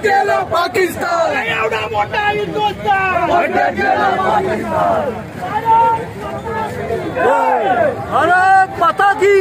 केलं पाकिस्तान, एवढा मोठा हिंदुस्थान अटक केलं पाकिस्तान। भारत माता की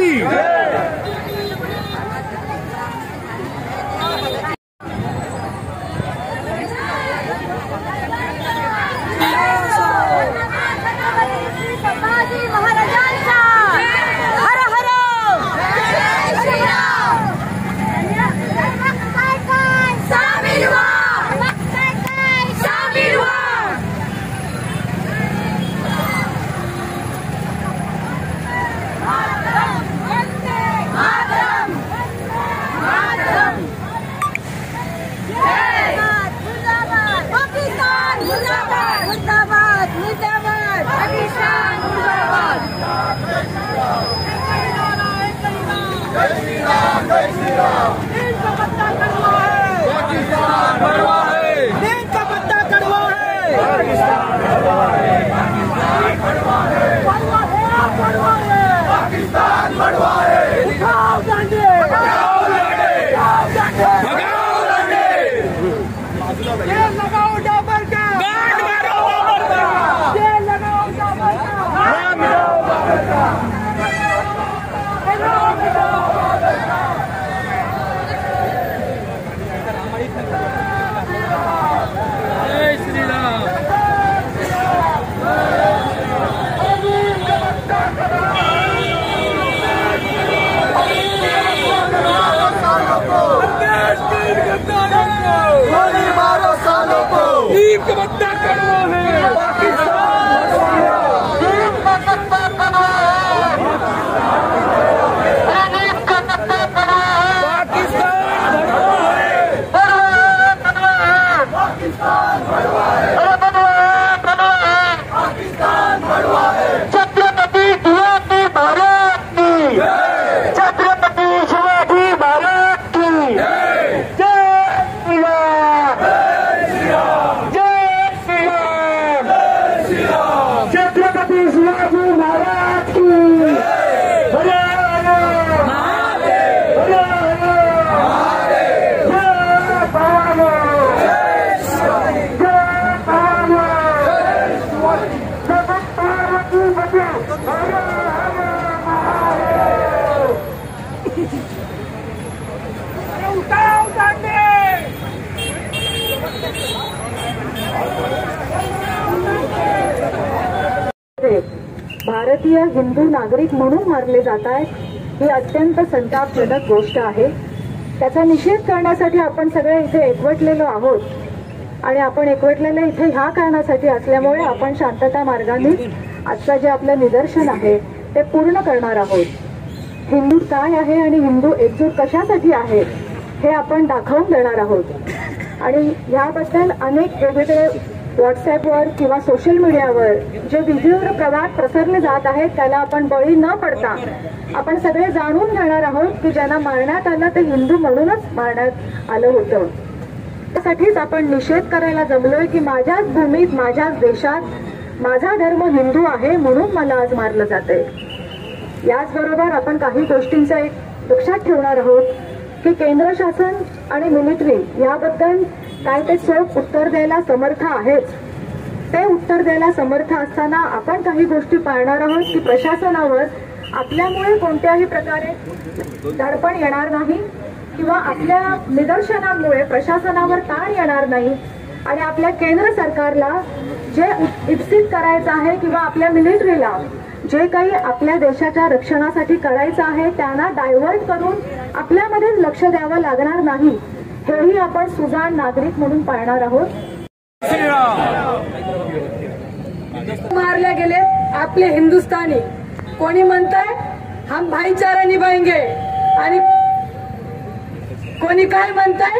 भारतीय हिंदू नागरिक म्हणून मारले जात आहेत ही अत्यंत संतापजनक गोष्ट आहे। त्याचा निषेध करण्यासाठी आपण सगळे इथे एकवटलेलो आहोत आणि आपण एकवटलेले इथे ह्या कारणासाठी असल्यामुळे आपण शांतता मार्गाने आजचं जे आपलं निदर्शन आहे ते पूर्ण करणार आहोत। हिंदू काय आहे आणि हिंदू एकजूट कशासाठी आहे हे आपण दाखवून देणार आहोत आणि याबद्दल अनेक वेगवेगळे व्हॉट्सअपवर किंवा सोशल मीडियावर जे विधिवत प्रवाद पसरले जात आहेत त्याला आपण बळी न पडता आपण सगळे जाणून घेणार आहोत की ज्यांना मारण्यात आलं ते हिंदू म्हणूनच मारण्यात आलं होतं। त्यासाठीच आपण निषेध करायला जमलोय की माझ्याच भूमीत माझ्याच देशात माझा धर्म हिंदू आहे म्हणून मला आज मारलं जातंय। याचबरोबर आपण काही गोष्टींचा एक लक्षात ठेवणार आहोत की केंद्र शासन आणि मिलिटरी याबद्दल काय ते चोख उत्तर द्यायला समर्थ आहेत। ते उत्तर द्यायला समर्थ असताना आपण काही गोष्टी पाळणार आहोत की प्रशासनावर आपल्यामुळे कोणत्याही प्रकारे दडपण येणार नाही किंवा आपल्या निदर्शनामुळे प्रशासनावर ताण येणार नाही आणि आपल्या केंद्र सरकारला जे इप्सित करायचं आहे किंवा आपल्या मिलिटरीला जे काही आपल्या देशाच्या रक्षणासाठी करायचं आहे त्यांना डायव्हर्ट करून आपल्यामध्येच लक्ष द्यावं लागणार नाही हेही आपण सुजाण नागरिक म्हणून पाळणार आहोत। मारले गेले आपले हिंदुस्तानी कोणी म्हणताय हम भाईचारा निभाएंगे आणि कोणी काय म्हणताय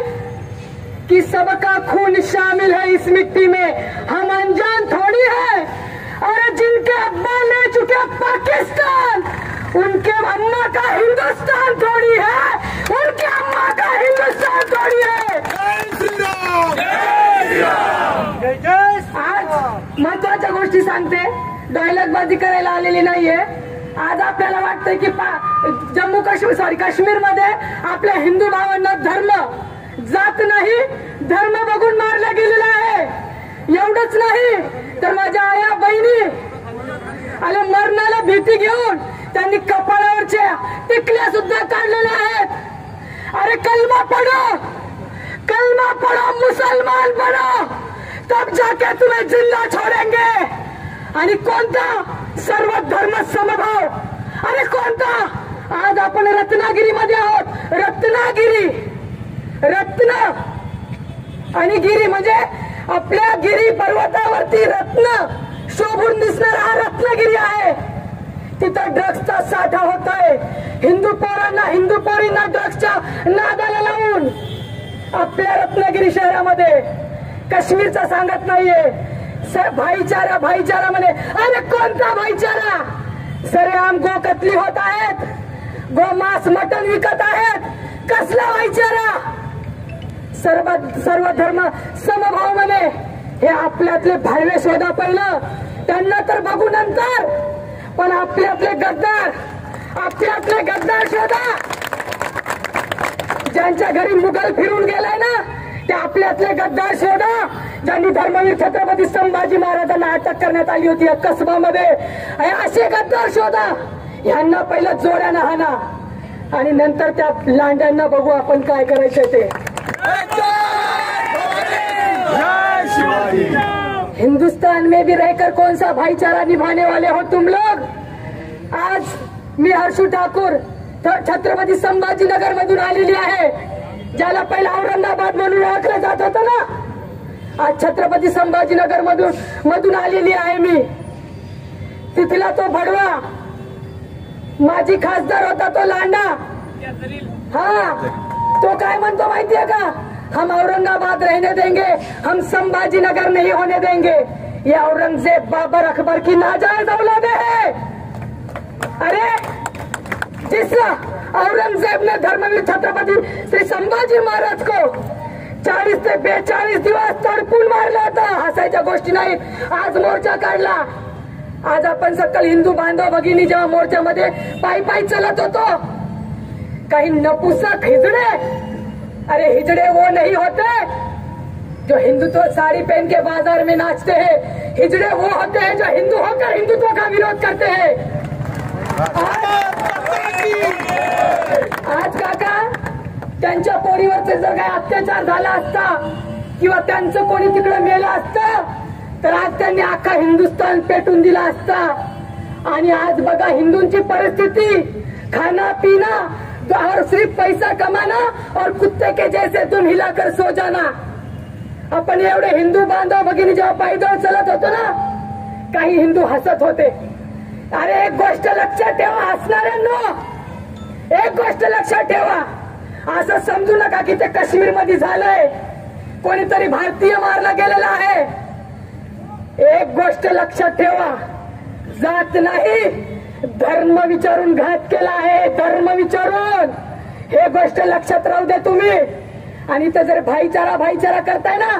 कि सबका खून शामिल है इस मिट्टी में, हम अनजान थोड़ी है। अरे जिनके अब्बा ले चुके पाकिस्तान उनके अम्मा का हिंदुस्तान थोड़ी है, उनके अम्मा का हिंदुस्तान थोड़ी है। आज महत्वाच्या गोष्टी सांगते, डायलॉगबाजी करायला आलेली नाहीये। आज आपल्याला वाटतंय की काश्मीर मध्ये आपल्या हिंदू भावांना धर्म जात नाही, धर्म बघून मारला गेलेला आहे. एवढंच नाही तर माझ्या आया बहिणी आणि मरणाला भीती घेऊन त्यांनी कपाळावरच्या टिकल्या सुद्धा काढलेल्या आहेत. अरे कलमा पढ़ो मुसलमान बनो तब जाके तुम्हें जिंदा छोड़ेंगे. आणि कोणता सर्व धर्म समभाव. अरे कोणता. आज आपण रत्नागिरीमध्ये आहोत. रत्न आणि गिरी म्हणजे आपल्या गिरी पर्वतावरती रत्न शोभून दिसणारा हा रत्नागिरी आहे. तिथं ड्रग्सचा साठा होत आहे. हिंदू पोरींना ड्रग्सच्या नादाला लावून आपल्या रत्नागिरी शहरामध्ये काश्मीरचा सांगत नाहीये. भाईचारा म्हणे. अरे कोणता भाईचारा. सरेआम गो कत्ली होत आहेत. गो मांस मटण विकत आहेत. कसला भाईचारा. सर्व धर्म समभाव म्हणे. हे आपल्यातले भाईवे शोधा पहिलं. त्यांना तर बघू नंतर. पण आपल्यातले गद्दार शोधा. ज्यांच्या घरी मुघल फिरून गेलाय ना ते आपल्यातले गद्दार शोधा. ज्यांनी धर्मवीर छत्रपती संभाजी महाराजांना अटक करण्यात आली होती या कसबामध्ये. असे गद्दार शोधा. यांना पहिलं जोड्यानं हाना आणि नंतर त्या लांड्यांना बघू आपण काय करायचं ते. हिंदुस्तान में भी रहकर कौन सा भाईचारा निभाने वाले हो तुम लोग. आज मी हर्षू ठाकूर छत्रपती संभाजीनगर मधून आलेली आहे. ज्याला पहिला औरंगाबाद म्हणून ओळखलं जात होतं ना. आज छत्रपती संभाजीनगर मधून आलेली आहे मी. तिथला तो भडवा माजी खासदार होता तो लांडा. तो काय म्हणतो माहितीये का. हम औरंगाबाद रहने देंगे, हम संभाजीनगर नहीं होने देंगे. ये औरंगजेब बाबर अकबर की नाजायज औलाद है. अरे जिसला औरंगजेब ने धर्मवीर छत्रपती श्री संभाजी महाराज को 40 ते 42 दिवस तडपून मारला होता. हसायच्या गोष्टी नाही. आज मोर्चा काढला. आज आपण सकल हिंदू बांधव भगिनी जेव्हा मोर्चामध्ये पायी चलत होतो काही नपुसक हिजडे. अरे हिजड़े वो नहीं होते जो हिंदुत्व साड़ी पहन के बाजार में नाचते हैं. हिजड़े वो होते हैं जो हिंदू होकर हिंदुत्व का विरोध करते हैं. आज काका त्यांच्या पोरीवरचे जर काही अत्याचार झाला असता किंवा त्यांचं कोणी तिकडे मेलं असतं तर आज त्यांनी अख्खा हिंदुस्थान पेटून दिला असता. आणि आज बघा हिंदूंची परिस्थिती. खाना पीना और सिर्फ पैसा कमाना और कुत्ते के जैसे तुम हिलाकर सो जाना. आपण एवढे हिंदू बांधव भगिनी जेव्हा पायदळ चलत होतो ना काही हिंदू हसत होते. अरे एक गोष्ट लक्षात ठेवा हसणाऱ्यांनो. एक गोष्ट लक्षात ठेवा. असं समजू नका की ते काश्मीर मध्ये झालंय. कोणीतरी भारतीय मारला गेलेला आहे. एक गोष्ट लक्षात ठेवा. जात नाही धर्म विचारून घात केला आहे. धर्म विचारून. हे गोष्ट लक्षात राहू दे तुम्ही. आणि ते जर भाईचारा करताय ना.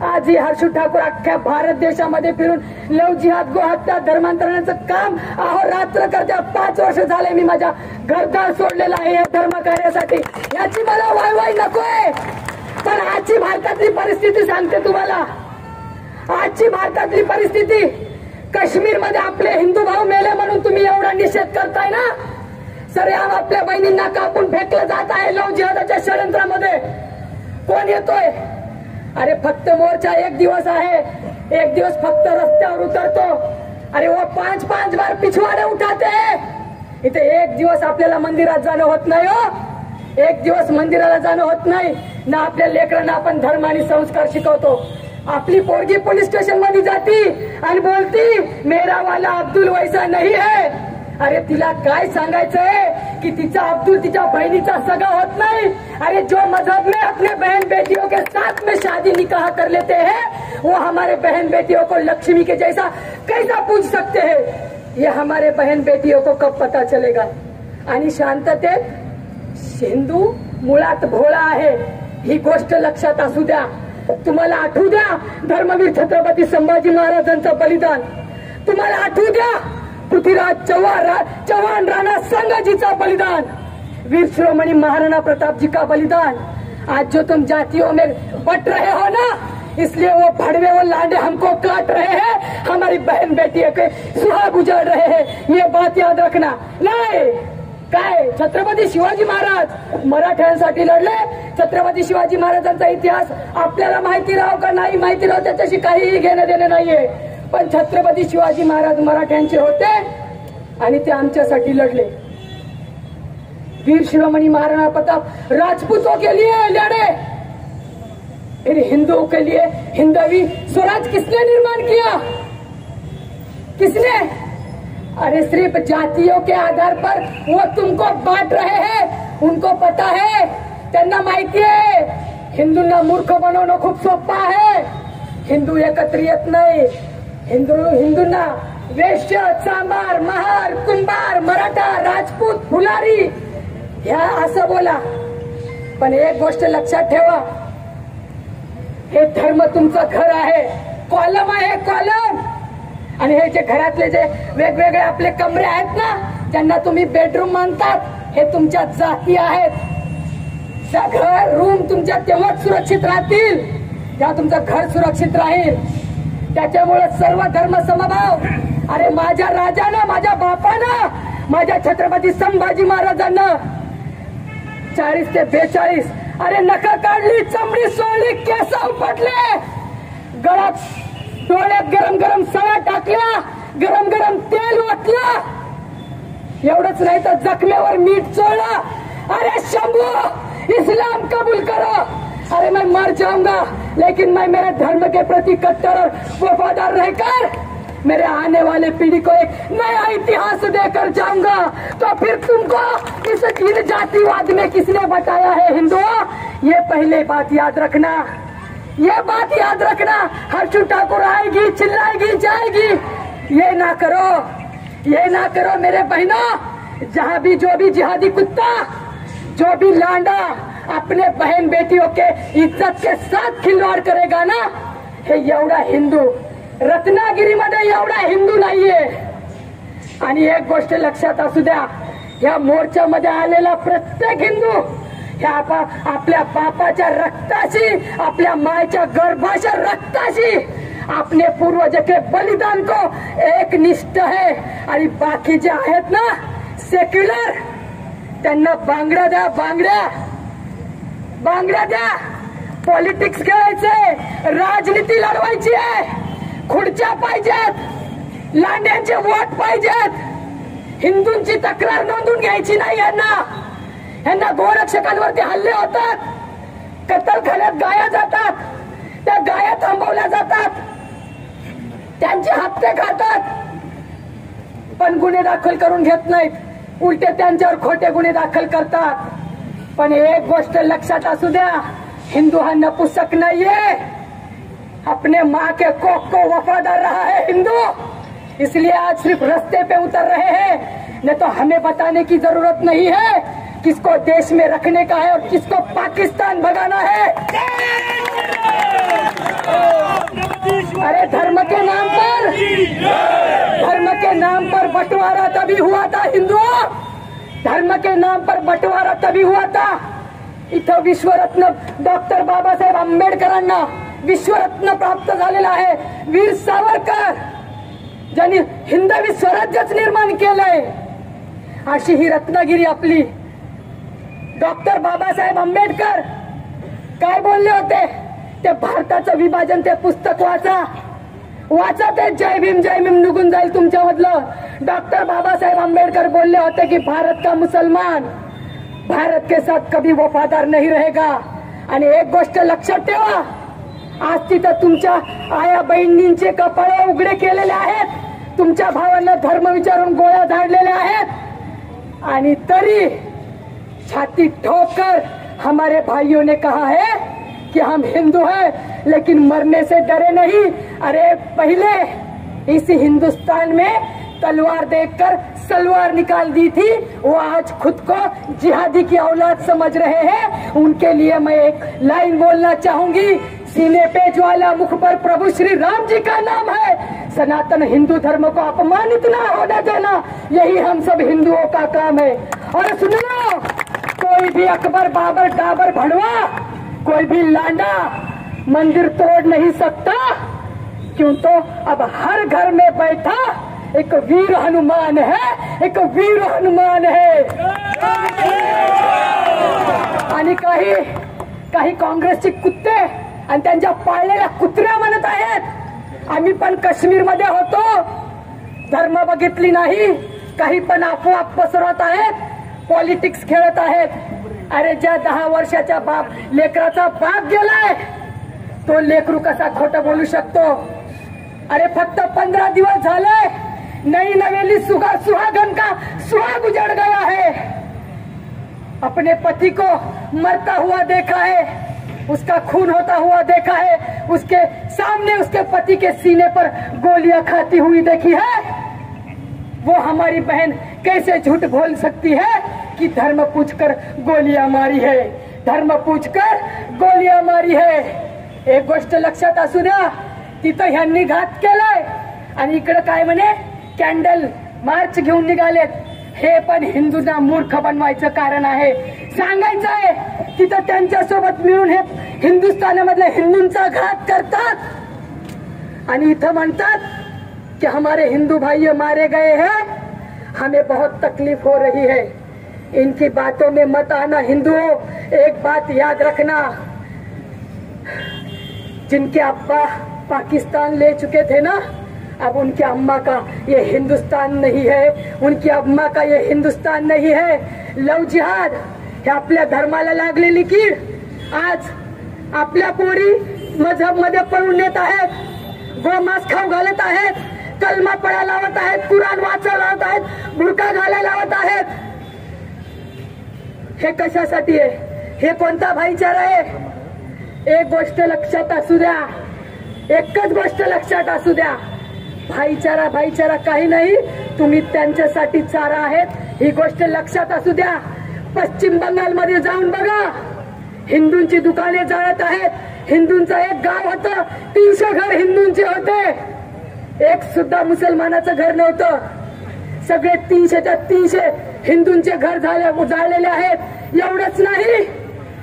आजही हर्षू ठाकूर अख्ख्या भारत देशामध्ये फिरून लव जिहाद गो हत्या धर्मांतरणाचं काम अहोरात्र करत्या. 5 वर्ष झाले मी माझ्या घरदार सोडलेला आहे धर्म कार्यासाठी. याची मला वाहवाही नकोय. पण आजची भारतातली परिस्थिती सांगते तुम्हाला. आजची भारतातली परिस्थिती. काश्मीर मध्ये आपले हिंदू भाऊ मेले म्हणून तुम्ही एवढा निषेध करताय ना. सरेआम आपल्या बहिणींना कापून फेकलं जात आहे लव जिहादाच्या षडयंत्रामध्ये. कोण येतोय. अरे फक्त मोर्चा 1 दिवस आहे. 1 दिवस फक्त रस्त्यावर उतरतो. अरे वो 5 बार पिछवाडे उठाते हैं. इथे 1 दिवस आपल्याला मंदिरात जाणं होत नाही हो. 1 दिवस मंदिराला जाणं होत नाही ना. आपल्या लेकरांना आपण धर्म आणि संस्कार शिकवतो. आपली पोरगी पोलीस स्टेशन मध्ये जाती आणि बोलती मेरा वाला अब्दुल वैसा नहीं है. अरे तिला काय सांगायचंय की तिचा अब्दुल तिच्या बहिणीचा सगा होत नाही. अरे जो मजहब में अपने बहन बेटियों के साथ में शादी निकाह कर लेते हैं वो हमारे बहन बेटियों को लक्ष्मी के जैसा कैसा पूज सकते हैं. ये हमारे बहन बेटियों को कब पता चलेगा. आणि शांततेत हिंदू मुळात भोळा आहे. ही गोष्ट लक्षात असू द्या. तुम्हाला आठवू द्या धर्मवीर छत्रपती संभाजी महाराजांचं बलिदान. तुम्हाला आठवू द्या पृथ्वीराज चव्हाण राणा संगाजीचा बलिदान. वीर शिरोमणी महाराणा प्रताप जी का बलिदान. आज जो तुम जातियों में बट रहे हो ना, इसलिए वो भड़वे वो लांडे हमको काट रहे हैं, हमारी बहन बेटियों के सुहाग उजाड़ रहे हैं। ये बात याद रखना। नाही काय छत्रपती शिवाजी महाराज मराठ्यांसाठी लढले। छत्रपती शिवाजी महाराजांचा इतिहास आपल्याला माहिती राहो का नाही माहिती राहो त्याच्याशी काहीही घेणं देणं नाहीये, पण छत्रपती शिवाजी महाराज मराठ्यांचे होते आणि ते आमच्यासाठी लढले। वीर शिरोमणि महाराणा प्रताप राजपूतों के लिए लड़े, फिर हिंदुओं के लिए हिंदवी स्वराज किसने निर्माण किया? किसने? अरे सिर्फ जातियों के आधार पर वो तुमको बांट रहे हैं। उनको पता है, त्यांना माहिती आहे हिंदूंना मूर्ख बनवणं खूप सोपं आहे। हिंदू एकत्र येत नाही। हिंदूंना वैश्य, चांभार, महार, कुंभार, मराठा, राजपूत, फुलारी ह्या असं बोला, पण एक गोष्ट लक्षात ठेवा, हे धर्म तुमचं घर आहे, कॉलम आहे कॉलम। आणि हे जे घरातले जे वेगवेगळे आपले कमरे आहेत ना, त्यांना तुम्ही बेडरूम मानतात, हे तुमच्या जाती आहेत। घर रूम तुमच्या तेव्हाच सुरक्षित राहतील जेव्हा तुमचं घर सुरक्षित राहील। त्याच्यामुळे सर्व धर्म समभाव। अरे माझ्या राजानं, माझ्या बापानं, माझ्या छत्रपती संभाजी महाराजांना 40 ते 42 अरे नखं काढली, चमडी सोडली, केस उपटले, गळ्यात डोळ्यात गरम गरम सळा टाकल्या, गरम गरम तेल ओतलं, एवढंच नाही तर जखमेवर मीठ चोळलं। अरे शंभू इस्लाम कबूल करो। अरे मैं मर जाऊंगा लेकिन मैं मेरे धर्म के प्रति कट्टर और वफादार रहकर मेरे आने वाले पीढ़ी को एक नया इतिहास देकर जाऊंगा। तो फिर तुमको इस इन जातिवाद में किसने बताया है हिंदुओं? ये पहले बात याद रखना, ये बात याद रखना। हर्षू ठाकुर आएगी, चिल्लाएगी, जाएगी, ये ना करो, ये ना करो मेरे बहनों। जहाँ भी जो भी जिहादी कुत्ता, जो भी लांडा अपने बहन बेटियों के इज्जत के साथ खिलवाड़ करेगा ना, हे एवढा हिंदू रत्नागिरीमध्ये एवढा हिंदू नाहीये। आणि एक गोष्ट लक्षात असू द्या, या मोर्चामध्ये आलेला प्रत्येक हिंदू ह्या आपल्या बापाच्या रक्ताशी, आपल्या मायच्या गर्भाच्या रक्ताशी, अपने पूर्वज के बलिदान को एक निष्ठ है। आणि बाकी जे आहेत ना सेक्युलर, त्यांना बांगड्या द्या, बांगड्या बांगड्या द्या। पॉलिटिक्स खेळायचंय, राजनीती लढवायची आहे, खुर्च्या पाहिजेत, लांड्यांचे वोट पाहिजेत, हिंदूंची तक्रार नोंदून घ्यायची नाही। यांना गोरक्षकांवरती हल्ले होतात, कत्तलखान्यात गाया जातात, त्या गाया थांबवल्या जातात, त्यांचे हप्ते खातात, पण गुन्हे दाखल करून घेत नाहीत, उलटे त्यांच्यावर खोटे गुन्हे दाखल करतात। पण एक गोष्ट लक्षात असू द्या, हिंदू हा नपुंसक नाहीये, अपने माँ के कोख को वफादार रहा है हिंदू, इसलिए आज सिर्फ रास्ते पे उतर रहे हैं। नहीं तो हमें बताने की जरूरत नहीं है किसको देश में रखने का है और किसको पाकिस्तान भगाना है। अरे धर्म के नाम पर बंटवारा तभी हुआ था हिंदुओं, धर्म के नाम पर बंटवारा तभी हुआ था। इथं विश्वरत्न डॉक्टर बाबासाहेब आंबेडकरांना विश्वरत्न प्राप्त झालेला आहे। वीर सावरकर ज्यांनी हिंदवी स्वराज्यच निर्माण केलंय, अशी ही रत्नागिरी आपली। डॉक्टर बाबासाहेब आंबेडकर काय बोलले होते? ते भारताचं विभाजन ते पुस्तक वाचा ते जय भीम निघून जाईल तुमच्यामधलं। डॉक्टर बाबासाहेब आंबेडकर बोलले होते की भारत का मुसलमान भारत के साथ कभी वफादार नहीं रहेगा। आणि एक गोष्ट लक्षात ठेवा, आज तिथं तुमच्या आया बहिणींचे कपाळे उघडे केलेले आहेत, तुमच्या भावांना धर्म विचारून गोळ्या झाडलेल्या आहेत, आणि तरी छाती ठोकर हमारे भाइयों ने कहा है कि हम हिंदू हैं लेकिन मरने से डरे नहीं। अरे पहले इस हिंदुस्तान में तलवार देखकर सलवार निकाल दी थी, वो आज खुद को जिहादी की औलाद समझ रहे हैं। उनके लिए मैं एक लाइन बोलना चाहूंगी, सीने पे ज्वाला मुख पर प्रभु श्री राम जी का नाम है। सनातन हिंदू धर्म को अपमानित ना होने देना, यही हम सब हिंदुओं का काम है। और सुनो, कोई भी अकबर बाबर डाबर भड़वा कोई भी लांडा मंदिर तोड़ नहीं सकता, क्यों तो अब हर घर में बैठा एक वीर हनुमान है, एक वीर हनुमान है। आणि काही काँग्रेसचे कुत्ते आणि त्यांच्या पाळलेल्या कुत्र्या म्हणत आहेत आम्ही पण काश्मीरमध्ये होतो, धर्म बघितली नाही, काही पण अफवा पसरवत आहेत, पॉलिटिक्स खेळत आहेत। अरे ज्या 10 वर्षाच्या लेकराचा बाप गेलाय तो लेकरू कसा खोटं बोलू शकतो? अरे फक्त 15 दिवस झाले, नई नवेली सुहागन का सुहाग उजड़ गया है। अपने पति को मरता हुआ देखा है, उसका खून होता हुआ देखा है, उसके सामने उसके पति के सीने पर गोलियां खाती हुई देखी है। वो हमारी बहन कैसे झूठ बोल सकती है कि धर्म पूछकर गोलियां मारी है, धर्म पूछकर गोलियां मारी है। एक गोष्ट लक्षात असू द्या, तिथं ह्यांनी घात केलाय आणि इकडे काय म्हणे कॅन्डल मार्च घेऊन निघालेत, हे पण हिंदूंना मूर्ख बनवायचं कारण आहे। सांगायचं आहे तिथं त्यांच्यासोबत मिळून हे हिंदुस्थानामधल्या हिंदूंचा घात करतात आणि इथं म्हणतात कि हमारे हिंदू भाई मारे गए हैं, हमें बहुत तकलीफ हो रही है। इनकी बातों में मत आना हिंदुओं, एक बात याद रखना, जिनके अब्बा पाकिस्तान ले चुके थे ना, अब उनकी अम्मा का ये हिंदुस्तान नहीं है, उनकी अम्मा का ये हिंदुस्तान नहीं है। लव जिहाद हे आपल्या धर्माला लागलेली कीड आज आपल्या पोरी मजहब मध्ये पळून नेत आहेत, गोमांस खाऊ घालत आहेत, कलमा पळा लावत आहेत, कुराण वाचा लावत आहेत, बुरका घालायला लावत आहेत। हे कशासाठी आहे? हे कोणता भाईचारा आहे? एक गोष्ट लक्षात असू द्या, एकच गोष्ट लक्षात असू द्या, भाईचारा भाईचारा काही नाही, तुम्ही त्यांच्यासाठी चारा आहेत, ही गोष्ट लक्षात असू द्या। पश्चिम बंगाल मध्ये जाऊन बघा, हिंदूंची दुकाने जळत आहेत, हिंदूंचं एक गाव होतं, 300 घर हिंदूंचे होते, एक सुद्धा मुसलमानाचं घर नव्हतं, सगळे 300च्या 300 हिंदूंचे घर जाळलेले आहेत। एवढंच नाही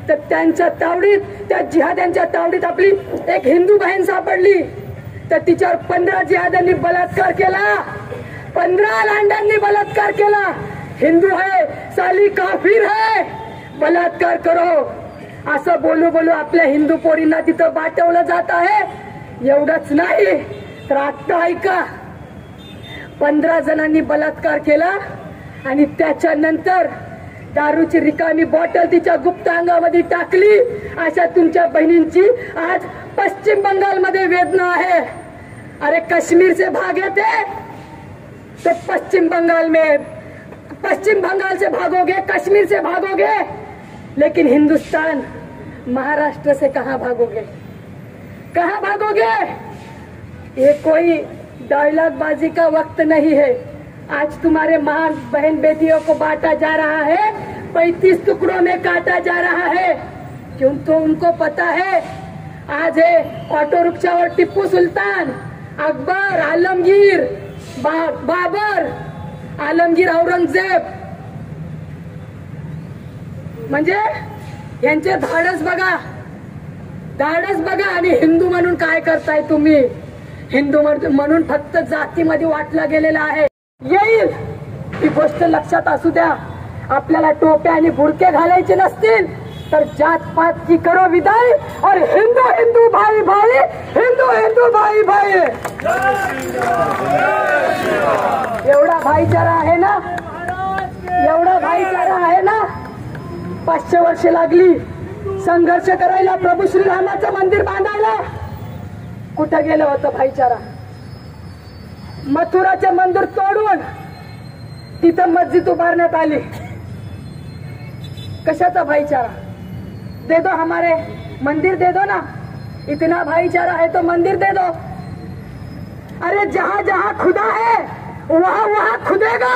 तर त्यांच्या तावडीत, त्या जिहाद्यांच्या तावडीत आपली एक हिंदू बहीण सापडली, तर तिच्यावर 15 जिहाद्यांनी बलात्कार केला, 15 लांडांनी बलात्कार केला। हिंदू है साली काफिर है, बलात्कार करो असं बोलू बोलू आपल्या हिंदू पोरींना तिथं बाटवलं जात आहे। एवढंच नाही तर आता ऐका, 15 जणांनी बलात्कार केला आणि त्याच्यानंतर दारूची रिकामी बॉटल तिच्या गुप्त अंगामध्ये टाकली, अशा तुमच्या बहिणींची आज पश्चिम बंगाल मध्ये वेदना आहे। अरे कश्मीर से भागे थे तो पश्चिम बंगाल से भागोगे, कश्मीर से भागोगे, लेकिन हिंदुस्तान महाराष्ट्र से कहां भागोगे, कहां भागोगे? ये कोई डायलॉग बाजी का वक्त नहीं है। आज तुम्हारे महान बहन बेटियों को बांटा जा रहा है, 35 टुकड़ों में काटा जा रहा है, क्यों तो उनको पता है आज है ऑटो रिक्शा और टिप्पू सुल्तान, अकबर, आलमगीर, बाबर, आलमगीर, औरंगजेब, म्हणजे यांचे धाडस बघा, धाडस बघा। आणि हिंदू म्हणून काय करताय तुम्ही? हिंदू म्हणून फक्त जातीमध्ये वाटला गेलेला आहे, येईल ही गोष्ट लक्षात असू द्या। आपल्याला टोप्या आणि बुरके घालायचे नसतील तर जात पात की करो विदाई, और हिंदू हिंदू भाई भाई, हिंदू हिंदू भाई भाई, एवढा भाईचारा आहे ना, एवढा भाईचारा आहे ना। 500 वर्ष लागली संघर्ष करायला, प्रभू श्रीरामाचं मंदिर बांधायला, कुठं गेलं होतं भाईचारा? मथुराचे मंदिर तोडून तिथं मस्जिद उभारण्यात आली, कशाचा भाईचारा? दे दो हमारे मंदिर, दे दो ना, इतना भाईचारा है तो मंदिर दे दो। अरे जहां जहां खुदा है वहां वहां खुदेगा,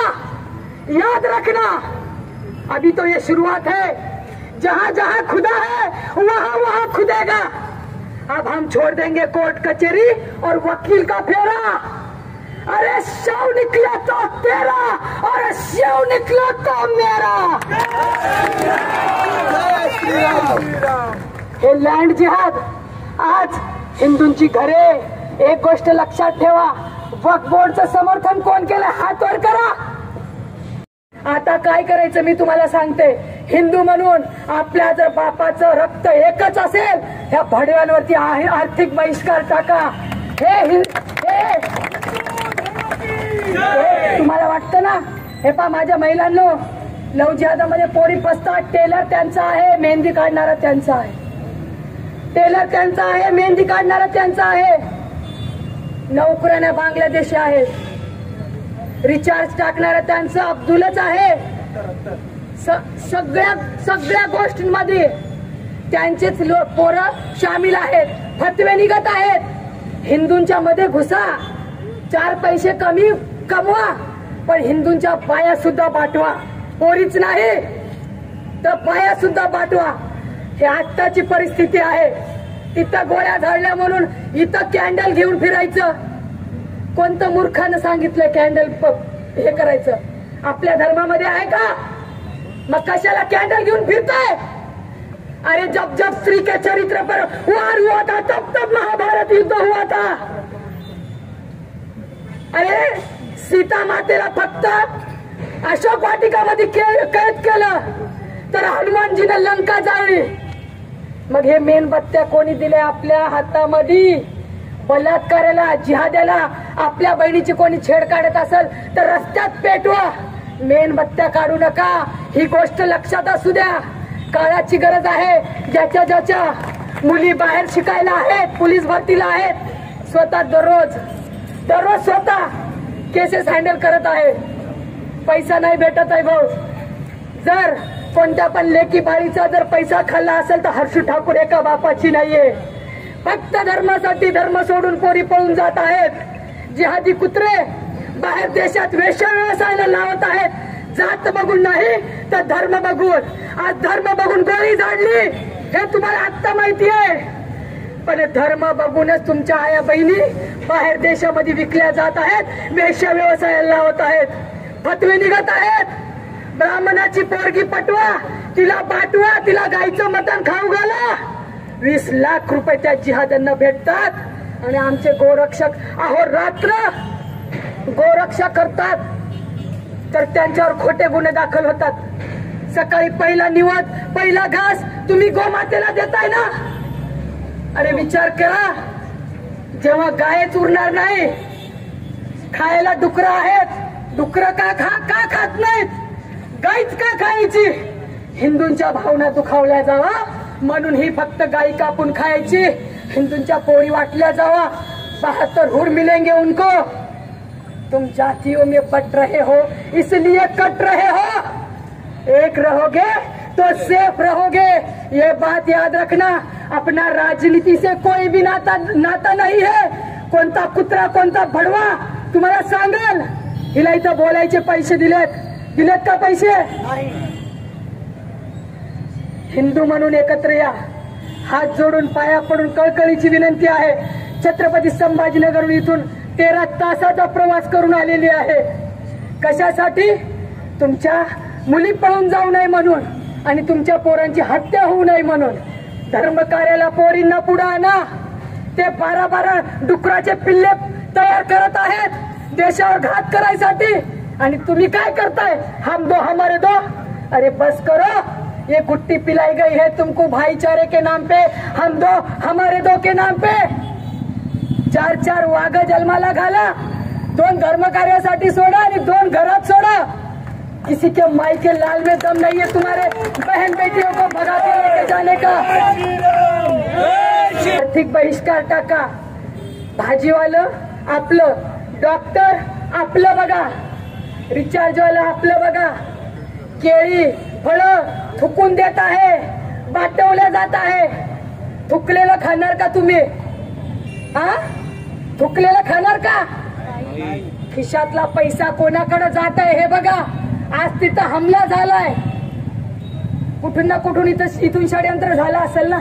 याद रखना। अभी तो ये शुरुआत है, जहां जहां खुदा है वहां वहां खुदेगा। अब हम छोड़ देंगे कोर्ट कचहरी और वकील का फेरा। अरे शव निकला तो तेरा और शव निकला तो मेरा। हे लँड जिहाद. आज हिंदूंची घरे. एक गोष्ट लक्षात ठेवा, वक्फ बोर्डचं समर्थन कोण केलं हात वर करा. आता काय करायचं मी तुम्हाला सांगते. हिंदू म्हणून आपल्या जर बापाचं रक्त एकच असेल, ह्या भडव्यांवरती आर्थिक बहिष्कार टाका. हे तुम्हाला वाटतं ना, हे पा माझ्या महिलांनो, लव जिहादामध्ये पोरी फसतात. टेलर त्यांचा आहे, मेहंदी काढणारा त्यांचा आहे. टेलर त्यांचा आहे, मेहंदी काढणारा त्यांचा आहे. नोकऱ्याने बांगलादेशी आहेत. रिचार्ज टाकणारा त्यांचं अब्दुलच आहे. सगळ्या गोष्टींमध्ये त्यांचेच पोरं शामिल आहेत. फतवे निघत आहेत. हिंदूंच्या मध्ये घुसा, 4 पैसे कमी कमवा, पण हिंदूंच्या पाया सुद्धा बाटवा. पोरीच नाही तर पाया सुद्धा बाटवा. हे आत्ताची परिस्थिती आहे. तिथं गोळ्या झाडल्या म्हणून इथं कॅन्डल घेऊन फिरायचं. कोणतं मूर्खानं सांगितलं कॅन्डल हे करायचं? आपल्या धर्मामध्ये आहे का? मग कशाला कॅन्डल घेऊन फिरताय? अरे जब जब स्त्री के चरित्र पर वार हुआ था, तब तब महाभारत युद्ध हुआ था. अरे सीता मातेला फक्त अशोक वाटिकामध्ये कैद केलं, तर हनुमानजीने लंका जाळली. मग हे मेणबत्त्या कोणी दिले आपल्या हातामध्ये? बलात्काराला, जिहाद्याला आपल्या बहिणीची कोणी छेड काढत असेल तर रस्त्यात पेटवा. मेणबत्त्या काढू नका. ही गोष्ट लक्षात असू द्या. काळाची गरज आहे. ज्याच्या मुली बाहेर शिकायला आहेत, पोलीस भरतीला आहेत, स्वतः दररोज स्वतः केसेस हँडल करत आहे. पैसा नाही भेटत आहे भाऊ. जर कोणत्या पण लेकी बाळीचा जर पैसा खाल्ला असेल तर हर्षू ठाकूर एका बापाची नाहीये. फक्त धर्मासाठी धर्म सोडून पोरी पळून जात आहेत. जिहादी कुत्रे बाहेर देशात वेश्या व्यवसायाला लावत आहेत. जात बघून नाही तर धर्म बघून. आज धर्म बघून गोळी झाडली हे तुम्हाला आत्ता माहिती आहे. पण धर्म बघूनच तुमच्या आया बहिणी बाहेर देशामध्ये विकल्या जात आहेत, वेश्या व्यवसायाला लावत आहेत. फतवे निघत आहेत. ब्राह्मणाची पोरगी पटवा, तिला बाटवा, तिला गायचं मटण खाऊ घाला. 20 लाख रुपये त्या जिहाद्यांना भेटतात. आणि आमचे गोरक्षक अहोरात्र गोरक्षा करतात, तर त्यांच्यावर खोटे गुन्हे दाखल होतात. सकाळी पहिला निवद, पहिला घास तुम्ही गोमातेला देताय ना. अरे विचार करा, जेव्हा गायच उरणार नाही, खायला डुकरं आहेत, डुकरं का खात नाहीत, गायच का खायची? हिंदूंच्या भावना दुखावल्या जावा म्हणून ही फक्त गाय कापून खायची. हिंदूंच्या पोळी वाटल्या जावा. 72 हूर मिलेंगे उनको. तुम जातियों में बट रहे हो, इसलिए कट रहे हो. एक रहोगे तो सेफ रहोगे. ये बात याद रखना. अपना राजनीति से कोई भी नाता नहीं है. कोणता कुत्रा, कोणता भडवा तुम्हाला सांगेल. हिला इथं बोलायचे पैसे दिलेत का पैसे? हिंदू म्हणून एकत्र या. हात जोडून पाया पडून कळकळीची विनंती आहे. छत्रपती संभाजीनगर इथून 13 तासाचा प्रवास करून आलेली आहे. कशासाठी? तुमच्या मुली पळून जाऊ नये म्हणून आणि तुमच्या पोरांची हत्या होऊ नये म्हणून. धर्म कार्याला पोरींना पुढे आणा. ते 12 डुकराचे पिल्ले तयार करत आहेत देशावर घात करायसाठी. आणि तुम्ही काय करताय? हम दो हमारे दो. अरे बस करो. ये गुट्टी पिलाई गई है तुमको भाईचारे के नाम पे, हम दो हमारे दो के नाम पे. 4 वाघ जन्माला घाला. 2 धर्म कार्यासाठी सोडा आणि 2 घरात सोडा. किसी के माई के लाल में दम नहीं है तुम्हारे बहन बेटियों को भगा के लेके जाने का. आर्थिक बहिष्कार टाका. भाजीवालं आपलं, डॉक्टर आपलं बघा, रिचार्जवाला आपलं बघा. केळी फळं थुकून देत आहे, बाटवल्या जात आहे. थुकलेलं खाणार का तुम्ही? हा, थुकलेलं खाणार का? खिशातला पैसा कोणाकडे जात आहे हे बघा. आज तिथं हमला झालाय. कुठून ना कुठून इथून षडयंत्र झालं असेल ना.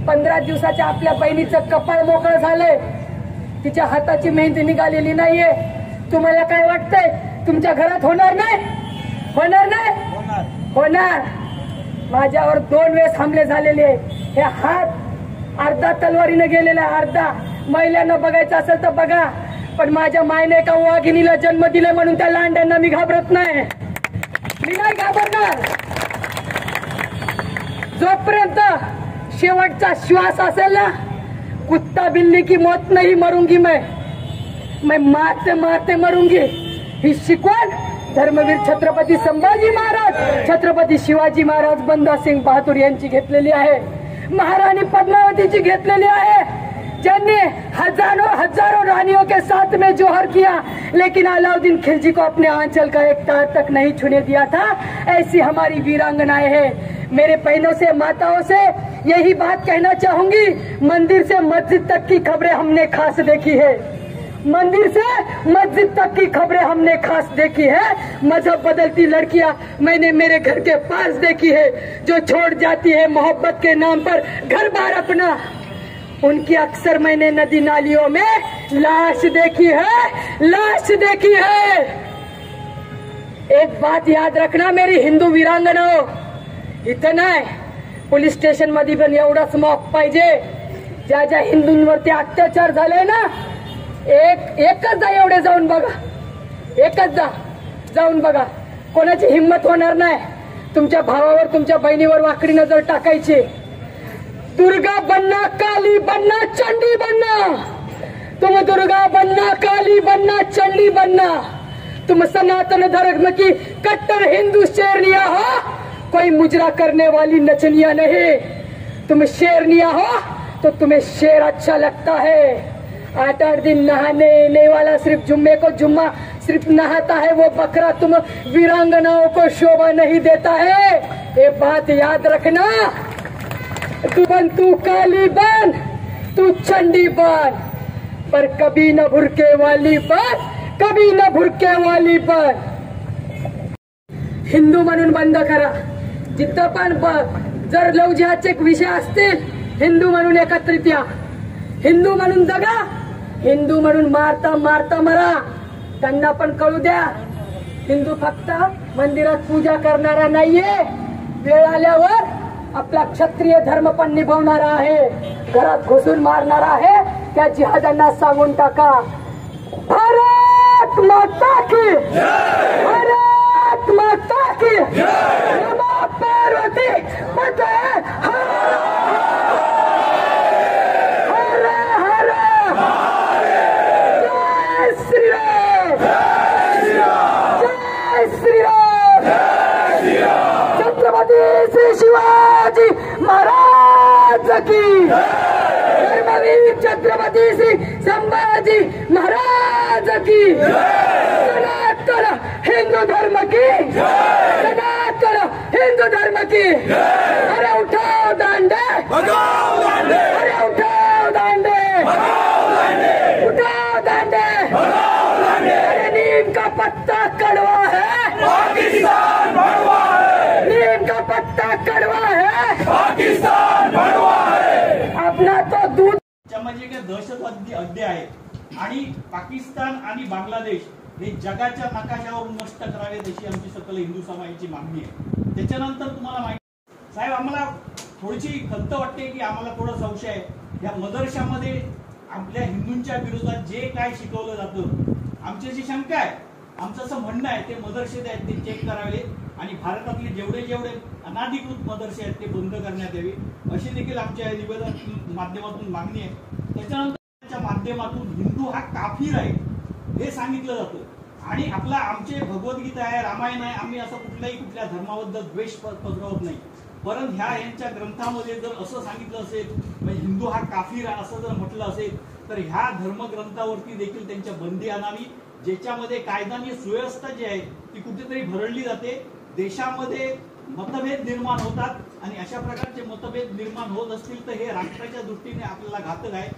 15 दिवसाच्या आपल्या बहिणीचं कपाळ मोकळं झालंय. तिच्या हाताची मेहंदी निघालेली नाहीये. तुम्हाला काय वाटतंय? तुमच्या घरात होणार नाही? होणार. माझ्यावर 2 वेळेस हमले झालेले. हे हात अर्धा तलवारीने गेलेला, अर्धा. महिलांना बघायचं असेल तर बघा, पण माझ्या मायने एका वाघिणीला जन्म दिले म्हणून त्या लांड्यांना मी घाबरत नाही. मी नाही घाबरणार. जोपर्यंत शेवटचा श्वास असेल ना, कुत्ता बिल्ली की मौत नहीं मरूंगी मैं मारते मारते मरूंगी. ही शिकवण धर्मवीर छत्रपती संभाजी महाराज, छत्रपती शिवाजी महाराज, बंदा सिंग बहादूर यांची घेतलेली आहे. महाराणी पद्मावतीची घेतलेली आहे, जिन्होंने हजारों रानियों के साथ में जोहर किया, लेकिन अलाउद्दीन खिलजी को अपने आंचल का एक तार तक नहीं छूने दिया था. ऐसी हमारी वीरांगनाएं हैं. मेरे बहनों से, माताओं से यही बात कहना चाहूंगी, मंदिर से मस्जिद तक की खबरें हमने खास देखी है. मंदिर से मस्जिद तक की खबरें हमने खास देखी है. मजहब बदलती लड़कियां मैंने मेरे घर के पास देखी है, जो छोड़ जाती है मोहब्बत के नाम पर घर बार अपना. उनकी अक्सर मैंने नदी नालियों में लाश देखी है, लाश देखी है. एक बात याद रखना मेरी हिंदू वीरांगनाओ, इथं नाही, पोलीस स्टेशन मध्ये पण एवढाच मॉक पाहिजे. ज्या ज्या हिंदूंवरती अत्याचार झाले ना, एकच जा, एवढे जाऊन बघा, एकच जाऊन बघा. कोणाची हिंमत होणार नाही तुमच्या भावावर, तुमच्या बहिणीवर वाकडी नजर टाकायची. दुर्गा बनना, काली बनना, चंडी बनना. तुम दुर्गा बनना, काली बनना, चंडी बनना. तुम सनातन धर्म की कट्टर हिंदू शेरनिया हो, कोई मुजरा करने वाली नचनिया नहीं. तुम शेरनिया हो तो तुम्हें शेर अच्छा लगता है. 8 दिन नहाने वाला सिर्फ जुम्मे को जुम्मा सिर्फ नहाता है वो बकरा तुम वीरांगनाओं को शोभा नहीं देता है. ये बात याद रखना. तू काली बन, तू चंडी बन, पर कभी न भुरके वाली बन, कभी न भुरके वाली बन. हिंदू म्हणून बंद करा. जिथं पण जर लव जिहादचे विषय असतील, हिंदू म्हणून एकत्रित या, हिंदू म्हणून जगा, हिंदू म्हणून मारता मारता मरा. त्यांना पण कळू द्या, हिंदू फक्त मंदिरात पूजा करणारा नाहीये, वेळ आल्यावर आपला क्षत्रिय धर्म पण निभावणारा आहे. घरात घुसून मारणारा आहे, त्या जिहाद्यांना सांगून टाका. भारत माता की, भारत माता की, नमः पार्वती पते. श्री शिवाजी महाराज की, धर्मवीर छत्रपती श्री संभाजी महाराज की, सनातन हिंदू धर्म की, सनातन हिंदू धर्म की. अरे उठाओ दांडे, अरे उठाओ दांडे, उठाओ दांडे. अरे नीम का पत्ता कड़वा है, पाकिस्तान भड़वा है. नीम का पत्ता कड़वा है, पाकिस्तान भड़वा है. अपना तो दूध म्हणजे काय दहशतवादी अड्डे आहेत आणि पाकिस्तान आणि बांगलादेश हे जगाच्या नकाशावर नष्ट करावेत अशी आमची सकल हिंदू समाजाची मागणी आहे. त्याच्यानंतर तुम्हाला माहिती साहेब, आम्हाला थोडीशी खंत वाटते की आम्हाला थोडा संशय आहे, या मदरशामध्ये आपल्या हिंदूंच्या विरोधात जे काय शिकवलं जातं, आमची अशी शंका आहे, आमचं असं म्हणणं आहे ते मदरसे आहेत ते चेक करावे आणि भारतातले जेवढे जेवढे अनाधिकृत मदरसे आहेत ते बंद करण्यात यावे अशी देखील आमच्या निवेदन माध्यमातून मागणी आहे. त्याच्यानंतर माध्यमातून हिंदू हा काफीर आहे हे सांगितलं जातं आणि आपला आमचे भगवद्गीता आहे, रामायण आहे, आम्ही असं कुठल्या धर्माबद्दल द्वेष पसरवत नाही. परंतु यांच्या ग्रंथामध्ये जर असं सांगितलं असेल, म्हणजे हिंदू हा काफीर आहे असं जर म्हटलं असेल, तर ह्या धर्मग्रंथावरती देखील त्यांच्या बंदी आणावी, ज्याच्यामध्ये कायदा आणि सुव्यवस्था जी आहे ती कुठेतरी भरडली जाते. देशामध्ये मतभेद निर्माण होतात आणि अशा प्रकारचे मतभेद निर्माण होत असतील तर हे राष्ट्राच्या दृष्टीने आपल्याला घातक आहे.